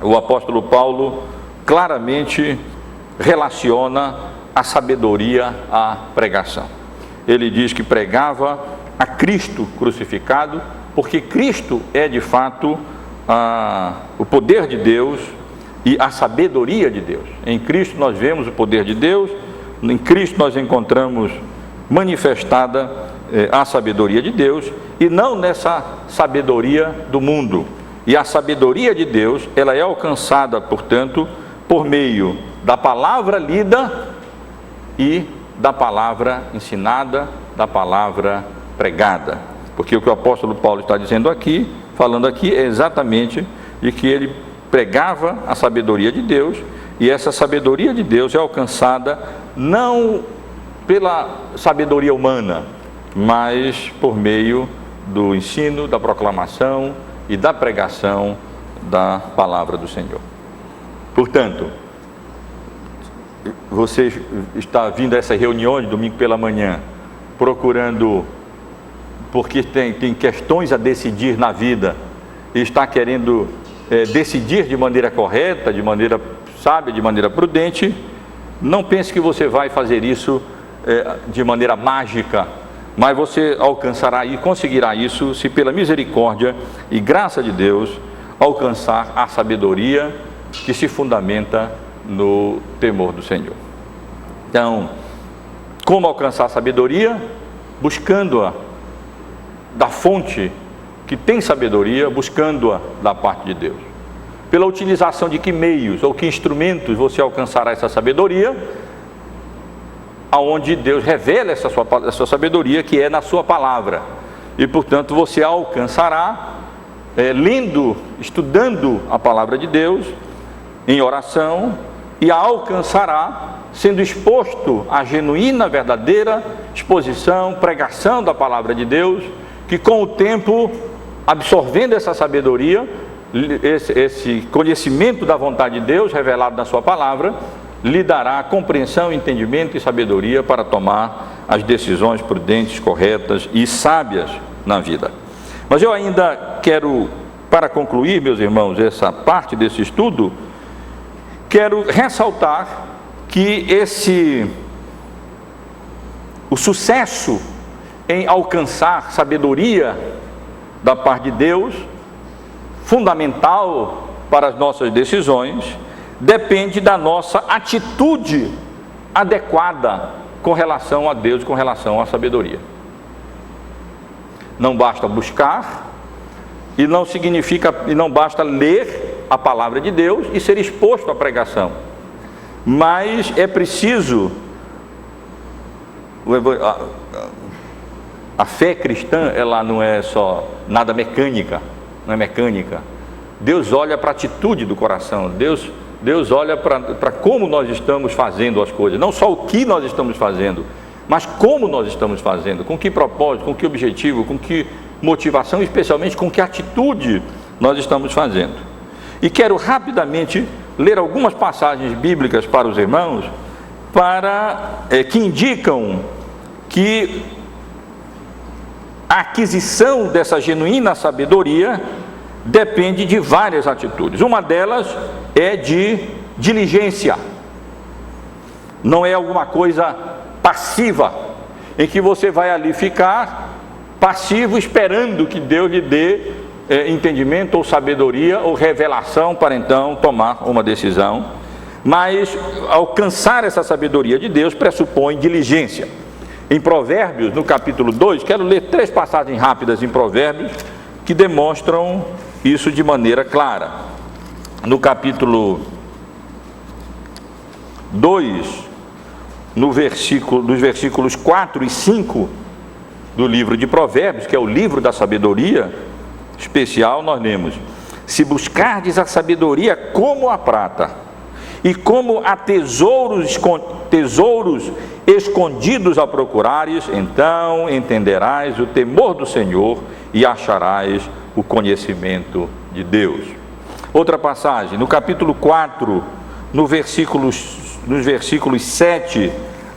o apóstolo Paulo claramente relaciona a sabedoria à pregação. Ele diz que pregava a Cristo crucificado, porque Cristo é de fato o poder de Deus, e a sabedoria de Deus. Em Cristo nós vemos o poder de Deus, em Cristo nós encontramos manifestada a sabedoria de Deus, e não nessa sabedoria do mundo. E a sabedoria de Deus, ela é alcançada, portanto, por meio da palavra lida e da palavra ensinada, da palavra pregada. Porque o que o apóstolo Paulo está dizendo aqui, falando aqui, é exatamente de que ele pregava a sabedoria de Deus, e essa sabedoria de Deus é alcançada não pela sabedoria humana, mas por meio do ensino, da proclamação e da pregação da palavra do Senhor. Portanto, você está vindo a essa reunião de domingo pela manhã, procurando, porque tem questões a decidir na vida, e está querendo decidir de maneira correta, de maneira sábia, de maneira prudente, não pense que você vai fazer isso de maneira mágica, mas você alcançará e conseguirá isso se pela misericórdia e graça de Deus alcançar a sabedoria que se fundamenta no temor do Senhor. Então, como alcançar a sabedoria? Buscando-a da fonte que tem sabedoria, buscando-a da parte de Deus. Pela utilização de que meios ou que instrumentos você alcançará essa sabedoria? Aonde Deus revela essa sua sabedoria, que é na sua palavra. E portanto você alcançará lendo, estudando a palavra de Deus em oração, e a alcançará sendo exposto à genuína, verdadeira exposição, pregação da palavra de Deus, que com o tempo, absorvendo essa sabedoria, esse conhecimento da vontade de Deus revelado na sua palavra, lhe dará compreensão, entendimento e sabedoria para tomar as decisões prudentes, corretas e sábias na vida. Mas eu ainda quero, para concluir, meus irmãos, essa parte desse estudo, quero ressaltar que o sucesso em alcançar sabedoria da parte de Deus, fundamental para as nossas decisões, depende da nossa atitude adequada com relação a Deus, com relação à sabedoria. Não basta buscar, e não basta ler a palavra de Deus e ser exposto à pregação, mas é preciso, a fé cristã, ela não é só nada mecânica, não é mecânica. Deus olha para a atitude do coração, Deus olha para como nós estamos fazendo as coisas, não só o que nós estamos fazendo, mas como nós estamos fazendo, com que propósito, com que objetivo, com que motivação, especialmente com que atitude nós estamos fazendo. E quero rapidamente ler algumas passagens bíblicas para os irmãos, que indicam que a aquisição dessa genuína sabedoria depende de várias atitudes. Uma delas é de diligência. Não é alguma coisa passiva, em que você vai ali ficar passivo esperando que Deus lhe dê entendimento ou sabedoria ou revelação para então tomar uma decisão. Mas alcançar essa sabedoria de Deus pressupõe diligência. Em Provérbios, no capítulo 2, quero ler 3 passagens rápidas em Provérbios que demonstram isso de maneira clara. No capítulo 2, dos versículos 4 e 5 do livro de Provérbios, que é o livro da sabedoria especial, nós lemos: se buscardes a sabedoria como a prata, e como a tesouros escondidos a procurares, então entenderás o temor do Senhor e acharás o conhecimento de Deus. Outra passagem, no capítulo 4, nos versículos 7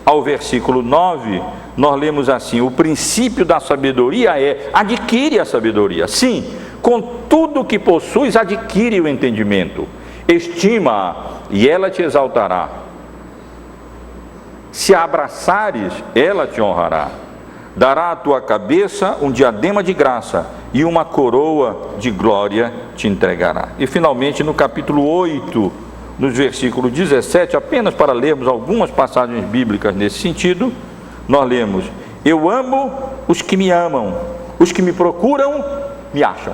ao versículo 9, nós lemos assim: o princípio da sabedoria é: adquire a sabedoria. Sim, com tudo que possuis, adquire o entendimento. Estima-a e ela te exaltará. Se a abraçares, ela te honrará. Dará à tua cabeça um diadema de graça, e uma coroa de glória te entregará. E finalmente, no capítulo 8 no versículo 17, apenas para lermos algumas passagens bíblicas nesse sentido, nós lemos: eu amo os que me amam, os que me procuram me acham.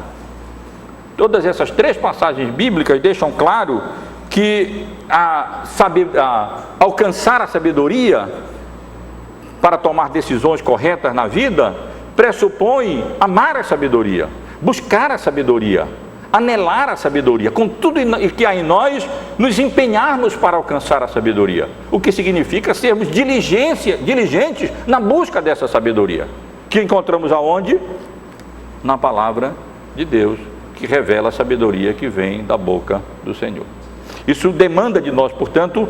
Todas essas 3 passagens bíblicas deixam claro que alcançar a sabedoria para tomar decisões corretas na vida pressupõe amar a sabedoria, buscar a sabedoria, anelar a sabedoria, com tudo que há em nós, nos empenharmos para alcançar a sabedoria, o que significa sermos diligentes na busca dessa sabedoria, que encontramos aonde? Na palavra de Deus, que revela a sabedoria que vem da boca do Senhor. Isso demanda de nós, portanto,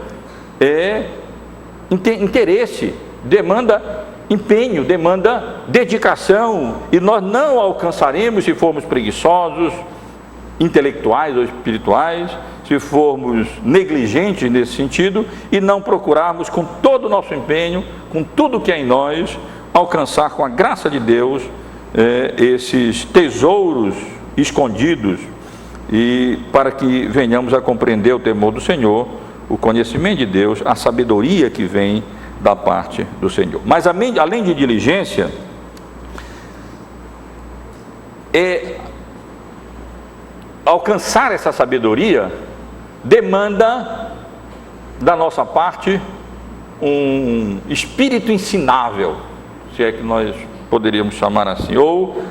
interesse, demanda empenho, demanda dedicação, e nós não alcançaremos se formos preguiçosos, intelectuais ou espirituais, se formos negligentes nesse sentido e não procurarmos com todo o nosso empenho, com tudo que é em nós, alcançar com a graça de Deus esses tesouros escondidos, e para que venhamos a compreender o temor do Senhor, o conhecimento de Deus, a sabedoria que vem da parte do Senhor. Mas além de diligência, alcançar essa sabedoria demanda da nossa parte um espírito ensinável, se é que nós poderíamos chamar assim, ou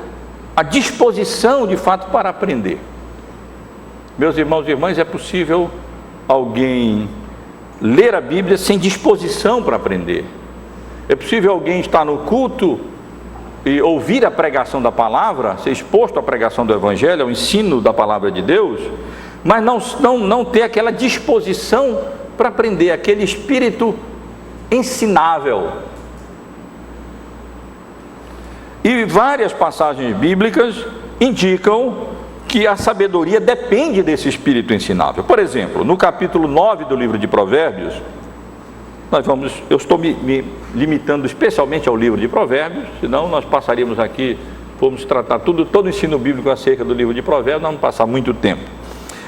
a disposição de fato para aprender. Meus irmãos e irmãs, é possível alguém ler a Bíblia sem disposição para aprender. É possível alguém estar no culto e ouvir a pregação da palavra, ser exposto à pregação do Evangelho, ao ensino da palavra de Deus, mas não ter aquela disposição para aprender, aquele espírito ensinável. E várias passagens bíblicas indicam que a sabedoria depende desse espírito ensinável. Por exemplo, no capítulo 9 do livro de Provérbios, eu estou me limitando especialmente ao livro de Provérbios, senão nós passaríamos aqui, vamos tratar todo o ensino bíblico acerca do livro de Provérbios, não vamos passar muito tempo.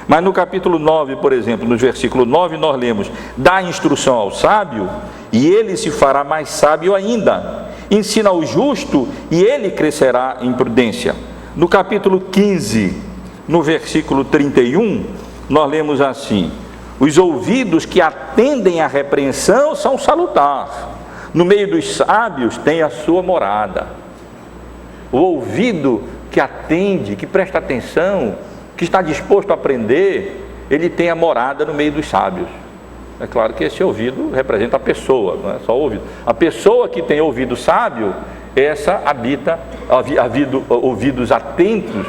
Mas no capítulo 9, por exemplo, no versículo 9, nós lemos: dá instrução ao sábio, e ele se fará mais sábio ainda. Ensina ao justo, e ele crescerá em prudência. No capítulo 15, no versículo 31, nós lemos assim: os ouvidos que atendem à repreensão são salutar, no meio dos sábios tem a sua morada. O ouvido que atende, que presta atenção, que está disposto a aprender, ele tem a morada no meio dos sábios. É claro que esse ouvido representa a pessoa, não é só o ouvido. A pessoa que tem ouvido sábio, essa habita ouvidos atentos,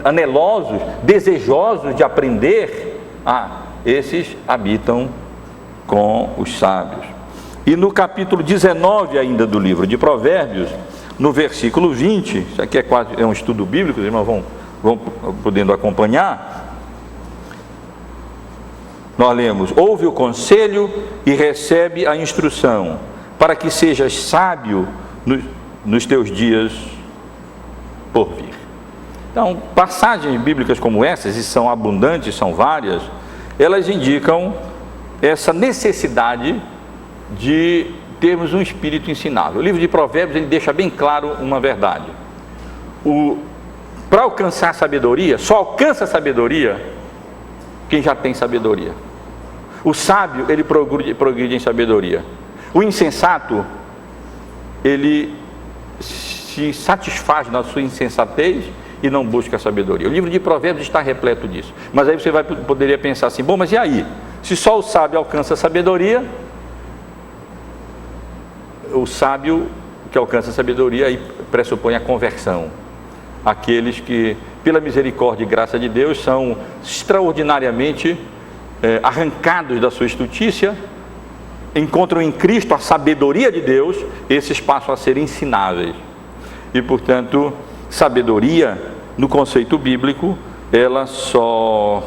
anelosos, desejosos de aprender. Esses habitam com os sábios. E no capítulo 19 ainda do livro de Provérbios, no versículo 20, isso aqui é um estudo bíblico, os irmãos vão podendo acompanhar, nós lemos: ouve o conselho e recebe a instrução, para que sejas sábio nos teus dias por vir. Então, passagens bíblicas como essas, e são abundantes, são várias, elas indicam essa necessidade de termos um espírito ensinável. O livro de Provérbios, ele deixa bem claro uma verdade: para alcançar sabedoria, só alcança a sabedoria quem já tem sabedoria. O sábio, ele progride em sabedoria. O insensato, ele se satisfaz na sua insensatez e não busca a sabedoria. O livro de Provérbios está repleto disso. Mas aí você poderia pensar assim: bom, mas e aí? Se só o sábio alcança a sabedoria, o sábio que alcança a sabedoria aí pressupõe a conversão. Aqueles que, pela misericórdia e graça de Deus, são extraordinariamente arrancados da sua estultícia, encontram em Cristo a sabedoria de Deus, esses passam a ser ensináveis. E, portanto, sabedoria, no conceito bíblico, ela só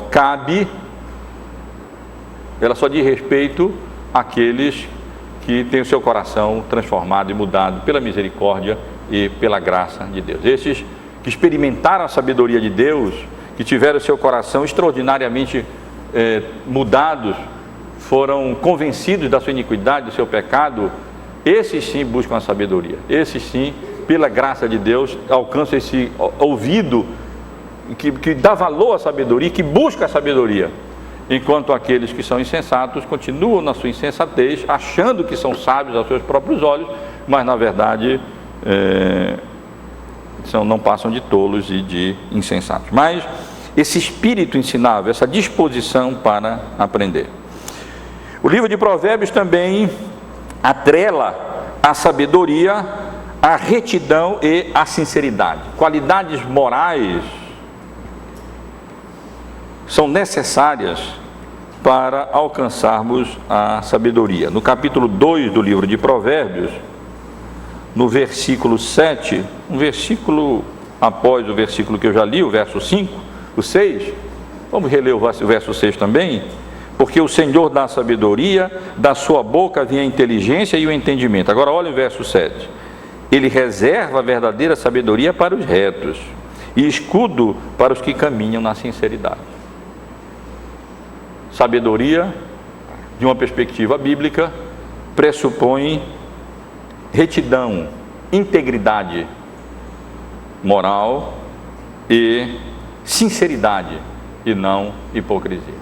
diz respeito àqueles que têm o seu coração transformado e mudado pela misericórdia e pela graça de Deus. Esses que experimentaram a sabedoria de Deus, que tiveram o seu coração extraordinariamente mudados, foram convencidos da sua iniquidade, do seu pecado, esses sim buscam a sabedoria. Esses sim, pela graça de Deus, alcançam esse ouvido que dá valor à sabedoria, que busca a sabedoria. Enquanto aqueles que são insensatos continuam na sua insensatez, achando que são sábios aos seus próprios olhos, mas na verdade não passam de tolos e de insensatos. Mas esse espírito ensinável, essa disposição para aprender. O livro de Provérbios também atrela a sabedoria, a retidão e a sinceridade. Qualidades morais são necessárias para alcançarmos a sabedoria. No capítulo 2 do livro de Provérbios, no versículo 7, um versículo após o versículo que eu já li, o verso 5, o 6, vamos reler o verso 6 também. Porque o Senhor dá a sabedoria, da sua boca vem a inteligência e o entendimento. Agora olha o verso 7. Ele reserva a verdadeira sabedoria para os retos e escudo para os que caminham na sinceridade. Sabedoria, de uma perspectiva bíblica, pressupõe retidão, integridade moral e sinceridade, e não hipocrisia.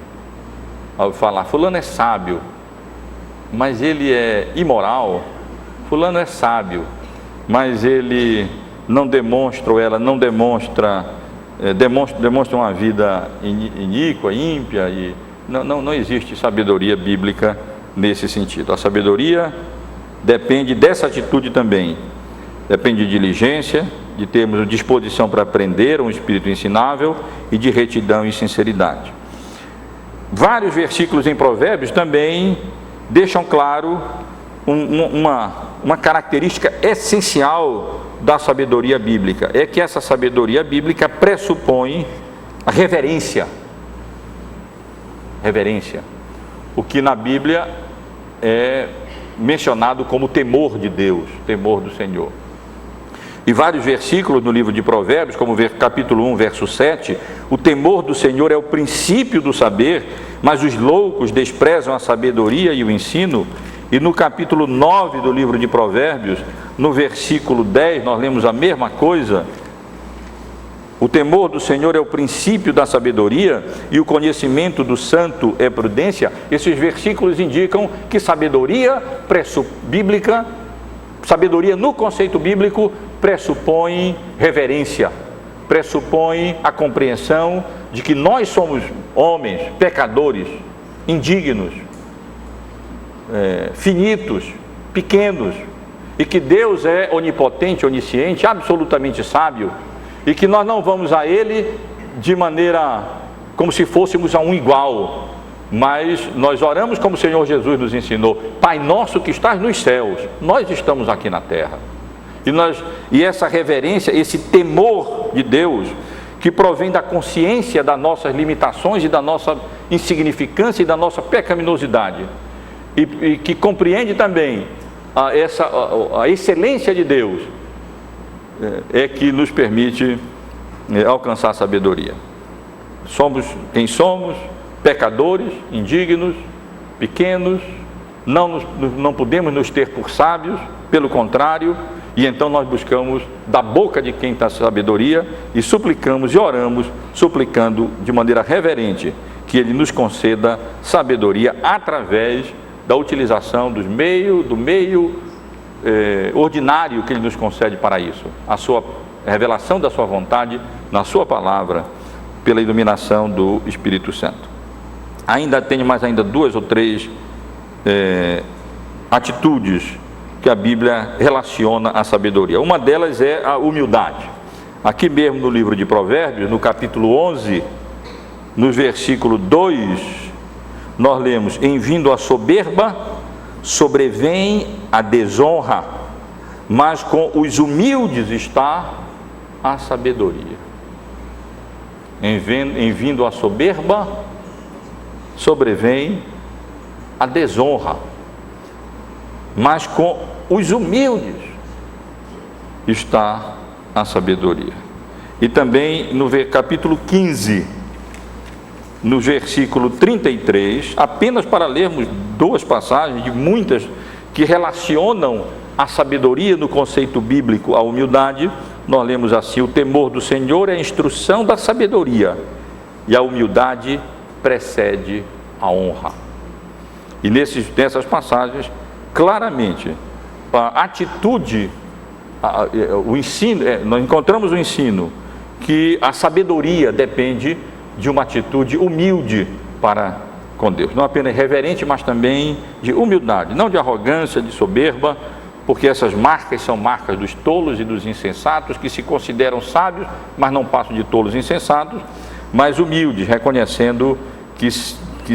Ao falar, fulano é sábio, mas ele é imoral, fulano é sábio, mas ele não demonstra, ou ela não demonstra uma vida iníqua, ímpia, e não existe sabedoria bíblica nesse sentido. A sabedoria depende dessa atitude também, depende de diligência, de termos disposição para aprender, um espírito ensinável, e de retidão e sinceridade. Vários versículos em Provérbios também deixam claro uma característica essencial da sabedoria bíblica, é que essa sabedoria bíblica pressupõe a reverência, o que na Bíblia é mencionado como temor de Deus, temor do Senhor. E vários versículos no livro de Provérbios, como capítulo 1, verso 7, o temor do Senhor é o princípio do saber, mas os loucos desprezam a sabedoria e o ensino. E no capítulo 9 do livro de Provérbios, no versículo 10, nós lemos a mesma coisa. O temor do Senhor é o princípio da sabedoria e o conhecimento do santo é prudência. Esses versículos indicam que sabedoria bíblica, sabedoria no conceito bíblico, pressupõe reverência, pressupõe a compreensão de que nós somos homens, pecadores, indignos, finitos, pequenos, e que Deus é onipotente, onisciente, absolutamente sábio, e que nós não vamos a Ele de maneira como se fôssemos a um igual, mas nós oramos como o Senhor Jesus nos ensinou: Pai nosso que estás nos céus, nós estamos aqui na terra. E essa reverência, esse temor de Deus, que provém da consciência das nossas limitações e da nossa insignificância e da nossa pecaminosidade, e que compreende também a excelência de Deus, é que nos permite alcançar a sabedoria. Somos quem somos, pecadores, indignos, pequenos, não podemos nos ter por sábios, pelo contrário, e então nós buscamos da boca de quem está a sabedoria e suplicamos e oramos, suplicando de maneira reverente que Ele nos conceda sabedoria através da utilização do meio ordinário que Ele nos concede para isso, a sua revelação da sua vontade na sua palavra, pela iluminação do Espírito Santo. Tenho mais duas ou três atitudes que a Bíblia relaciona à sabedoria. Uma delas é a humildade. Aqui mesmo no livro de Provérbios, no capítulo 11, no versículo 2, nós lemos: em vindo a soberba, sobrevém a desonra, mas com os humildes está a sabedoria. Em vindo a soberba, sobrevém a desonra, mas com os humildes está a sabedoria. E também no capítulo 15, no versículo 33, apenas para lermos duas passagens de muitas que relacionam a sabedoria no conceito bíblico à humildade. Nós lemos assim: o temor do Senhor é a instrução da sabedoria, e a humildade precede a honra. E nessas passagens, claramente, a atitude, o ensino, nós encontramos o ensino que a sabedoria depende de uma atitude humilde para com Deus, não apenas reverente, mas também de humildade, não de arrogância, de soberba, porque essas marcas são marcas dos tolos e dos insensatos, que se consideram sábios, mas não passam de tolos e insensatos, mas humildes, reconhecendo que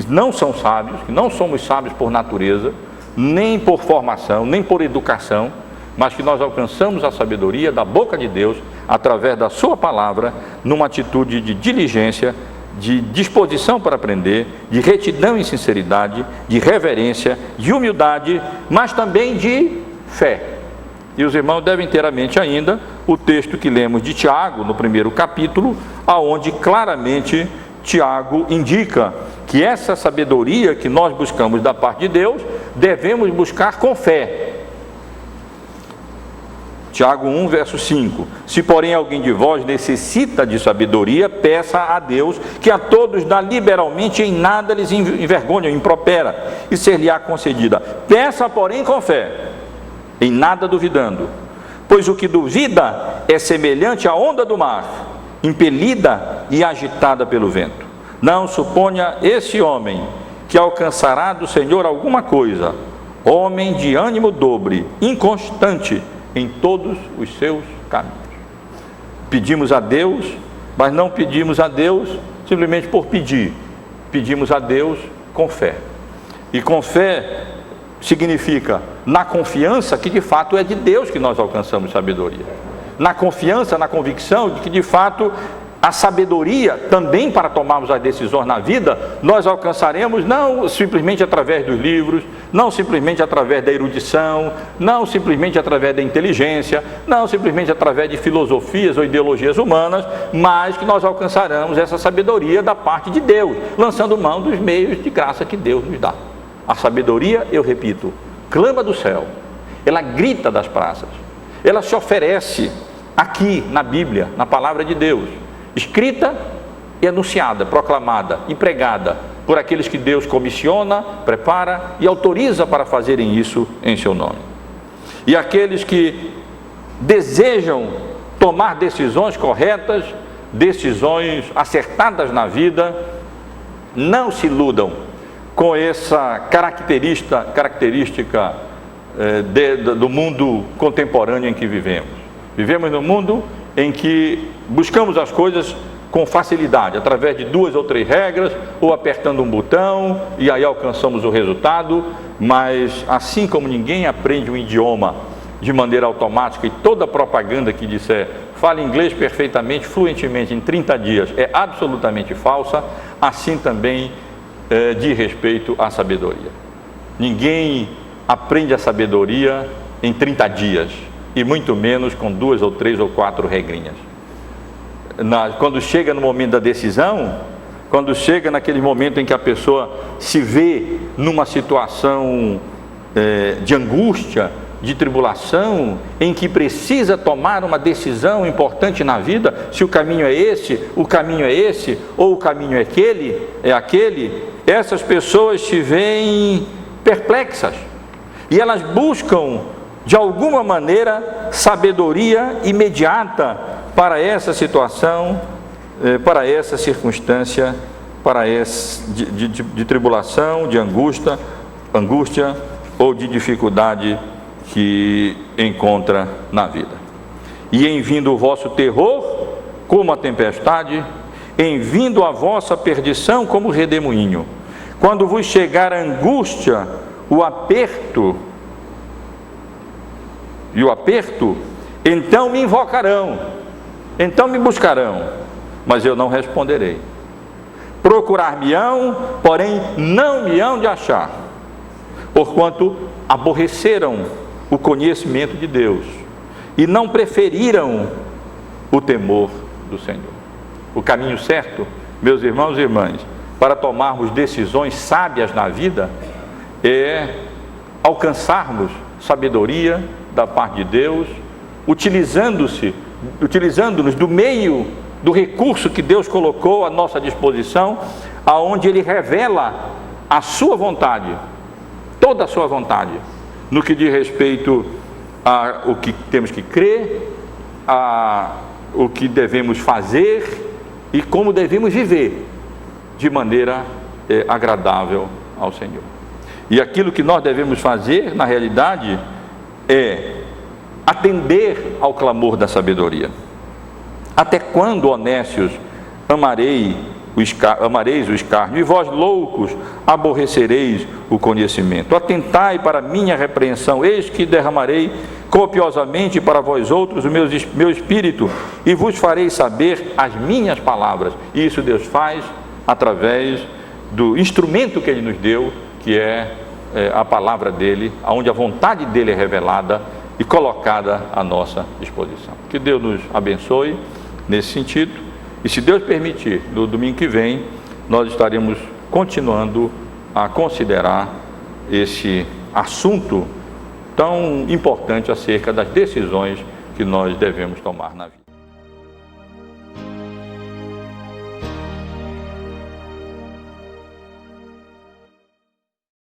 não são sábios, que não somos sábios por natureza, nem por formação, nem por educação, mas que nós alcançamos a sabedoria da boca de Deus, através da sua palavra, numa atitude de diligência, de disposição para aprender, de retidão e sinceridade, de reverência, de humildade, mas também de fé. E os irmãos devem ter à mente ainda o texto que lemos de Tiago, no primeiro capítulo, aonde claramente Tiago indica que essa sabedoria que nós buscamos da parte de Deus, devemos buscar com fé. Tiago 1, verso 5: se porém alguém de vós necessita de sabedoria, peça a Deus, que a todos dá liberalmente, em nada lhes envergonha, impropera, e ser-lhe-á concedida. Peça, porém, com fé, em nada duvidando, pois o que duvida é semelhante à onda do mar, impelida e agitada pelo vento. Não suponha esse homem que alcançará do Senhor alguma coisa. Homem de ânimo dobre, inconstante em todos os seus caminhos. Pedimos a Deus, mas não pedimos a Deus simplesmente por pedir. Pedimos a Deus com fé. E com fé significa na confiança que de fato é de Deus que nós alcançamos sabedoria. Na confiança, na convicção de que de fato a sabedoria também para tomarmos as decisões na vida, nós alcançaremos não simplesmente através dos livros, não simplesmente através da erudição, não simplesmente através da inteligência, não simplesmente através de filosofias ou ideologias humanas, mas que nós alcançaremos essa sabedoria da parte de Deus, lançando mão dos meios de graça que Deus nos dá. A sabedoria, eu repito, clama do céu, ela grita das praças, ela se oferece aqui na Bíblia, na palavra de Deus, escrita e anunciada, proclamada e pregada por aqueles que Deus comissiona, prepara e autoriza para fazerem isso em seu nome. E aqueles que desejam tomar decisões corretas, decisões acertadas na vida, não se iludam com essa característica do mundo contemporâneo em que vivemos. Vivemos num mundo em que buscamos as coisas com facilidade, através de 2 ou 3 regras, ou apertando um botão, e aí alcançamos o resultado. Mas assim como ninguém aprende um idioma de maneira automática, e toda propaganda que disser fale inglês perfeitamente, fluentemente em 30 dias é absolutamente falsa, assim também diz respeito à sabedoria. Ninguém aprende a sabedoria em 30 dias, e muito menos com 2 ou 3 ou 4 regrinhas. Quando chega no momento da decisão, quando chega naquele momento em que a pessoa se vê numa situação de angústia, de tribulação, em que precisa tomar uma decisão importante na vida, se o caminho é esse, o caminho é esse, ou o caminho é aquele, essas pessoas se veem perplexas, e elas buscam de alguma maneira sabedoria imediata para essa situação, para essa circunstância, de tribulação, de angústia ou de dificuldade que encontra na vida. E em vindo o vosso terror como a tempestade, em vindo a vossa perdição como redemoinho, quando vos chegar a angústia, o aperto, então me invocarão, então me buscarão, mas eu não responderei. Procurar-me-ão, porém não me hão de achar, porquanto aborreceram o conhecimento de Deus e não preferiram o temor do Senhor. O caminho certo, meus irmãos e irmãs, para tomarmos decisões sábias na vida é alcançarmos sabedoria da parte de Deus, utilizando-nos do meio, do recurso que Deus colocou à nossa disposição, aonde Ele revela a sua vontade, toda a sua vontade, no que diz respeito a o que temos que crer, a o que devemos fazer e como devemos viver de maneira agradável ao Senhor. E aquilo que nós devemos fazer, na realidade, é atender ao clamor da sabedoria. Até quando, honestos, amareis o escárnio, e vós, loucos, aborrecereis o conhecimento? Atentai para a minha repreensão, eis que derramarei copiosamente para vós outros o meu espírito, e vos farei saber as minhas palavras. E isso Deus faz através do instrumento que Ele nos deu, que é a palavra dEle, onde a vontade dEle é revelada e colocada à nossa disposição. Que Deus nos abençoe nesse sentido, e se Deus permitir, no domingo que vem, nós estaremos continuando a considerar esse assunto tão importante acerca das decisões que nós devemos tomar na vida.